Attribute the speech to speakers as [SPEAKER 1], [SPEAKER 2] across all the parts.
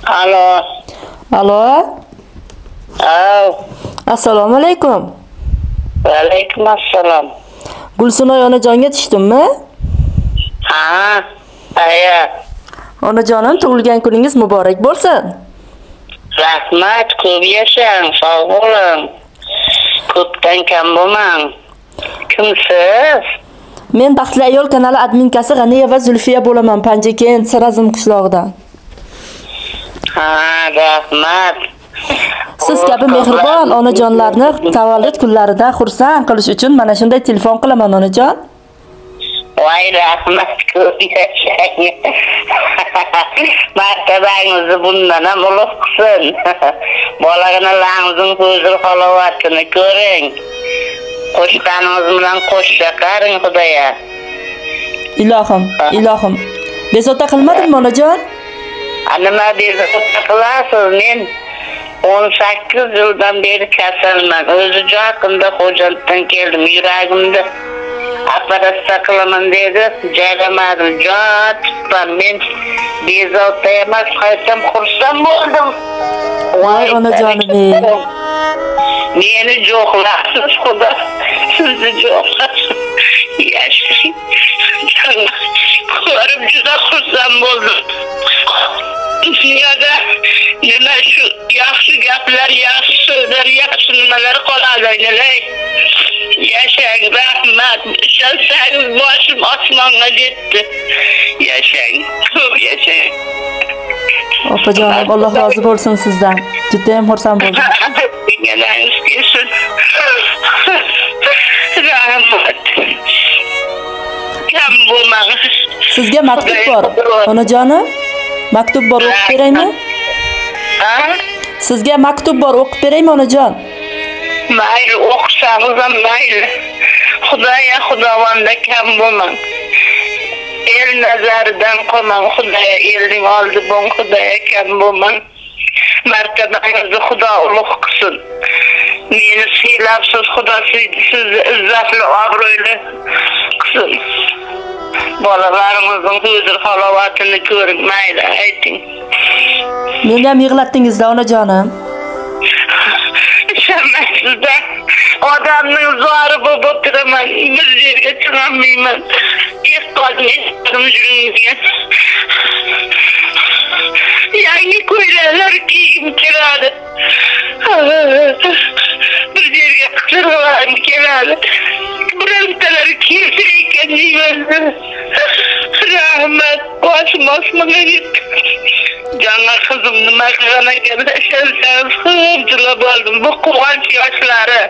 [SPEAKER 1] Alo.
[SPEAKER 2] Alo. Assalomu alaykum.
[SPEAKER 1] Va alaykum assalom.
[SPEAKER 2] Gulsunoy onajonga tushdimmi?
[SPEAKER 1] Ha, aya.
[SPEAKER 2] Onajonim, tug'ilgan kuningiz muborak bo'lsin.
[SPEAKER 1] Rahmat, ko'p yashang, sog' bo'ling. Ko'pdan kam bo'lmang. Kimsiz?
[SPEAKER 2] Men Baxtli ayol kanali adminkasi G'aniyeva Zulfiya bo'laman, Panjikent, Sarazm qishlog'idan.
[SPEAKER 1] Ha, rahmat.
[SPEAKER 2] Siz kabi mehribon onajonlarni tavallud kunlarida xursand qilish uchun mana shunday telefon qilaman onajon.
[SPEAKER 1] Voy rahmat, ko'p yashang. Martabangizni bundan ham ulug' qilsin. Bolag'analaringizning huzur halovatini ko'ring. Qo'shqaningiz bilan qo'shcha qaring Xudoya.
[SPEAKER 2] Ilohim. Bezovta qilmadimmi onajon?
[SPEAKER 1] Nima bezovta qilasiz? Men 18 yildan beri kasalman. O'zi joyimda xo'jalikdan keldim. Yuragimda operatsiya qilaman dedi. Jaramadim. Jotibman. Men bezovta emas, qaytam xursand bo'ldim.
[SPEAKER 2] Voy onajonim.
[SPEAKER 1] Meni jo'qlasiz Xudo. Sizni jo'qlasiz. Yashang. Ko'rib juda xursand bo'ldim. Dunyoda nima shu yaxshi gaplar, yaxshi so'zlar, yaxshi nimalar qoladi. Yashang, rahmat. Ishalsangiz boshim osmonga yetdi. Yashang, ko'p yashang.
[SPEAKER 2] Opajonim, Alloh rozi bo'lsin sizdan. Juda ham xursand bo'ldim.
[SPEAKER 1] Yanangiz kelsin. Rahmat. Kam bo'lmang.
[SPEAKER 2] Sizga maktub bor, onajonim. Maktub bor, o'qib beraymi?
[SPEAKER 1] Ha?
[SPEAKER 2] Sizga maktub bor, o'qib beraymi onajon?
[SPEAKER 1] Mayli, o'qisangiz ham mayli. Xudoya xudovonda kam bo'lmang. El nazaridan qolmang Xudoya, elning oldi bo'ng Xudoya kam bo'lmang. Martabangizni Xudo ulug' qilsin. Meni siylabsiz Xudo sizni izzatli, obro'li qilsin. Bolalarimizning huzur halovatini ko'ring, mayli, ayting.
[SPEAKER 2] Meni ham yig'latdingiz-da onajonim.
[SPEAKER 1] Ishonmaysizda, odamning zori bo'lib o'tiraman, bir yerga chiqolmayman. Ehtiyojim juringizga. Yangi ko'ylaklar kiygim keladi. Bir yerga qirg'alim keladi. Birontalari kiysa ekan deyman. Rahmat, boshim osmonga yetdi. Janga qizim nima qilgan ekan, ishonsangiz xurjilab oldim. Bu quvonch yoshlari.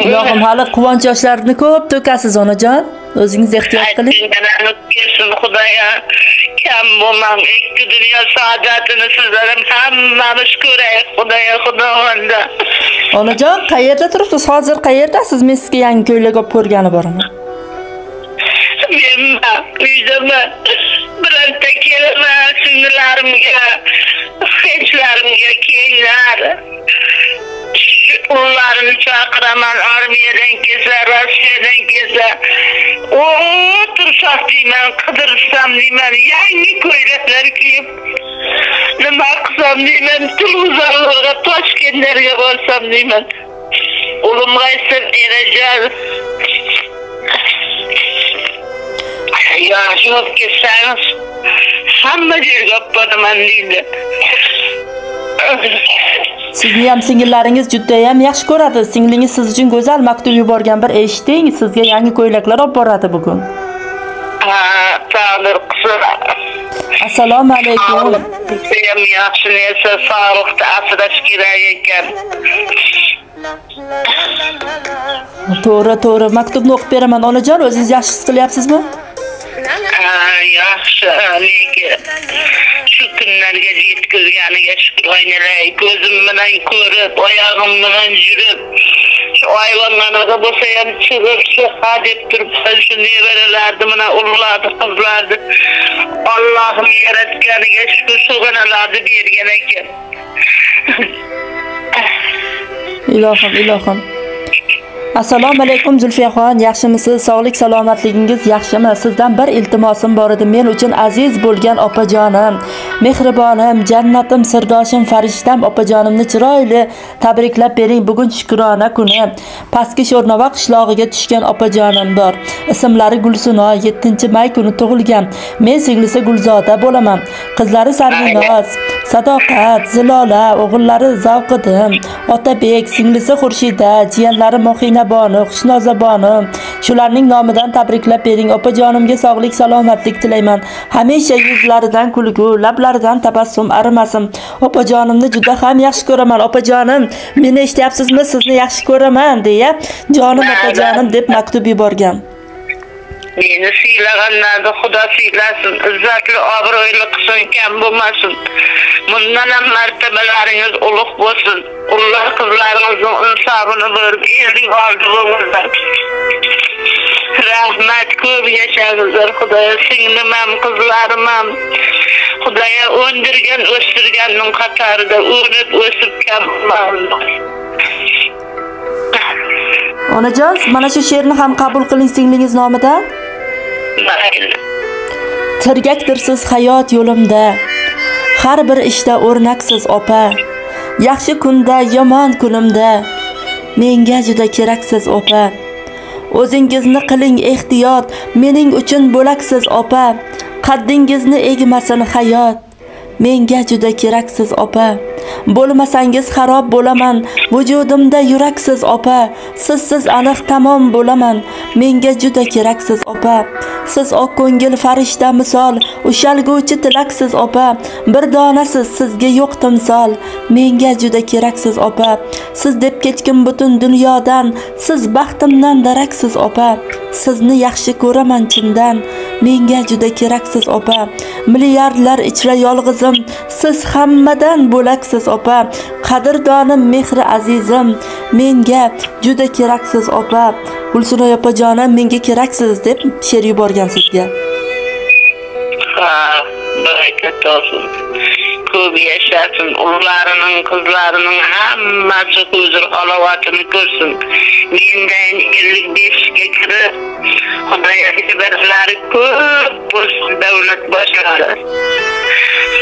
[SPEAKER 2] Ilohim, hali quvonch yoshlarini ko'p to'kasiz onajon. O'zingiz ehtiyot qiling.
[SPEAKER 1] Kelsin Xudoya. Kam bo'lmang. Ikki dunyo saodatini sizlardan hammamiz ko'raylik Xudoya, xudovonda.
[SPEAKER 2] Onajon, qayerda turibsiz? Hozir qayerdasiz? Men sizga yangi ko'ylak olib ko'rgani boraman.
[SPEAKER 1] Men uydaman. Bironta kelaman singillarimga, hechlarimga keyinlar. Ularni chaqiraman, armiyadan kelsa, Rossiyadan kelsa. Tursaq deyman, qidirsam deyman, yangi ko'ylaklar kiyib. Nima qilsam deyman, televizorlarga, Toshkentlarga borsam deyman. O'g'lim qaysin erajar. Yaxshi olib kelsangiz, hamma yerga olib boraman deydi.
[SPEAKER 2] Sizni ham singillaringiz juda ham yaxshi ko'radi. Singlingiz siz uchun go'zal maktub yuborgan, bir eshiting, sizga yangi ko'ylaklar olib boradi bugun.
[SPEAKER 1] Taqdir qilsin.
[SPEAKER 2] Assalomu alaykum.
[SPEAKER 1] Ham yaxshi narsa, sog'liqda asrash kerak ekan.
[SPEAKER 2] To'g'ri, maktubni o'qib beraman onajon. O'zingiz yaxshi his qilyapsizmi?
[SPEAKER 1] Yaxshi, lekin shu kunlarga yetkazganiga shukr o'ynalay. Ko'zim bilan ko'rib, oyog'im bilan yurib, shu ayvonlarga bo'lsa ham chiqib, ha deb turib, shu nevaralarni bilan ulug'larni, qizlarni Allohim yaratganiga shukr, sug'analarni bergan ekan.
[SPEAKER 2] Ilohim. Assalomu alaykum Zulfiyaxon, yaxshimisiz? Sog'lik salomatligingiz yaxshimi? Sizdan bir iltimosim bor edi. Men uchun aziz bo'lgan opajonim, mehribonim, jannatim, sirdoshim, farishtam opajonimni chiroyli tabriklab bering. Bugun Shukrona kuni. Pastki Sho'rnova qishlog'iga tushgan opajonim bor. Ismlari Gulsunoy, 7-may kuni tug'ilgan. Men singlisi Gulzoda bo'laman. Qizlari Sarvinoz, Sadoqat, Zilola, o'g'illari Zavqidim, Otabek, singlisi Xurshida, jiyanlari Mohina Bonu, Xushnoza Bonu. Shularning nomidan tabriklab bering. Opajonimga sog'lik, salomatlik tilayman. Hamisha yuzlaridan kulgu, lablaridan tabassum arimasin. Opajonimni juda ham yaxshi ko'raman. Opajonim, meni eshityapsizmi? Sizni yaxshi ko'raman deya, jonim opajonim deb maktub yuborgan.
[SPEAKER 1] Meni siylaganlarni Xudo siylasin, izzatli, obro'li qilsin, kam bo'lmasin. Bundan ham martabalaringiz ulug' bo'lsin. Alloh qizlaringizning insofini berib, elning oldida bo'linglar. Rahmat, ko'p yashangizlar. Xudoya singlim ham, qizlarim ham. Xudoya o'ndirgan, o'stirganning qatorida o'rib, o'sib kam bo'linglar.
[SPEAKER 2] Onajon, mana shu she'rni ham qabul qiling singlingiz nomidan. Tirgakdirsiz hayot yo'limda, har bir ishda o'rnaksiz opa. Yaxshi kunda, yomon kunimda, menga juda keraksiz opa. O'zingizni qiling ehtiyot, mening uchun bo'laksiz opa. Qaddingizni egmasin hayot, menga juda keraksiz opa. Bo'lmasangiz xarob bo'laman, vujudimda yuraksiz opa. Sizsiz aniq tamom bo'laman, menga juda keraksiz opa. Siz oq ko'ngil farishta misol, ushalguvchi tilaksiz opa. Bir donasiz, sizga yo'q timsol, menga juda keraksiz opa. Siz deb ketkim butun dunyodan, siz baxtimdan daraksiz opa. Sizni yaxshi ko'raman chindan, menga juda keraksiz opa. Milliardlar ichra yolg'izim, siz hammadan bo'laksiz opa. Qadrdonim, mehri azizim, menga juda keraksiz opa. Gulsunoy opajonim, menga keraksiz deb she'r yuborgan sizga.
[SPEAKER 1] Ha, barakat olsun. Ko'p yashasin, o'g'larining, qizlarining hammasi huzur halovatini ko'rsin. Mendan 55 ga kirib, Xudoga barlari ko'p bo'lsin, davlat boshlari.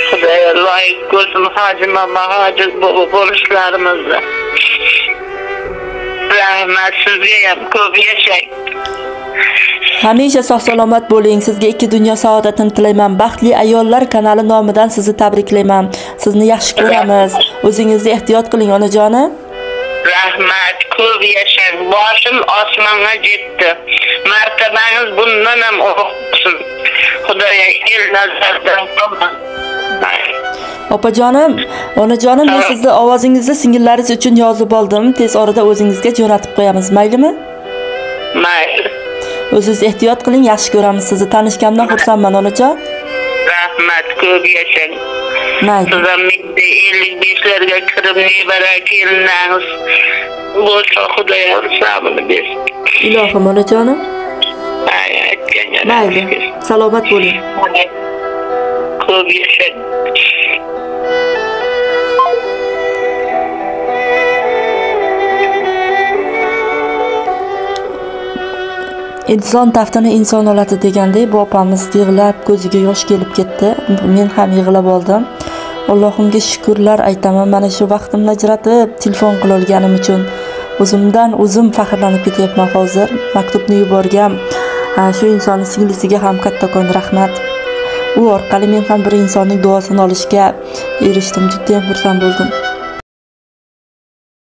[SPEAKER 1] Xudoga loyiq ko'rsin, hoji mama, hoji bo'lishlarimizni. Rahmat, sizga ham ko'p yashang.
[SPEAKER 2] Hamisha sog' salomat bo'ling. Sizga ikki dunyo saodatini tilayman. Baxtli ayollar kanali nomidan sizni tabriklayman. Sizni yaxshi ko'ramiz. O'zingizni ehtiyot qiling onajonim.
[SPEAKER 1] Rahmat, ko'p yashang. Boshim osmonga jetdi. Martabangiz bundan ham ulug' bo'lsin. Xudoya el nazardan qolmasin.
[SPEAKER 2] Opajonim, onajonim, men sizni ovozingizni singillaringiz uchun yozib oldim. Tez orada o'zingizga jo'natib qo'yamiz, maylimi?
[SPEAKER 1] Mayli.
[SPEAKER 2] O'zingiz ehtiyot qiling, yaxshi ko'ramiz sizni. Tanishgandan xursandman onajon.
[SPEAKER 1] Rahmat, ko'p yashang.
[SPEAKER 2] Mayli.
[SPEAKER 1] Siz ham 55larga kirib nebara kelinangiz bo'lsa Xudoya sabrini bersin.
[SPEAKER 2] Ilohim onajonim. Mayli. Salomat bo'ling.
[SPEAKER 1] Ko'p yashang.
[SPEAKER 2] Inson taftini inson oladi degandek, bu opamiz yig'lab, ko'ziga yosh kelib ketdi. Men ham yig'lab oldim. Allohimga shukrlar aytaman. Mana shu vaqtimni ajratib telefon qila olganim uchun o'zimdan o'zim faxrlanib ketyapman hozir. Maktubni yuborgan shu insonning singlisiga ham kattakon rahmat. U orqali men ham bir insonning duosini olishga erishdim. Juda ham xursand bo'ldim.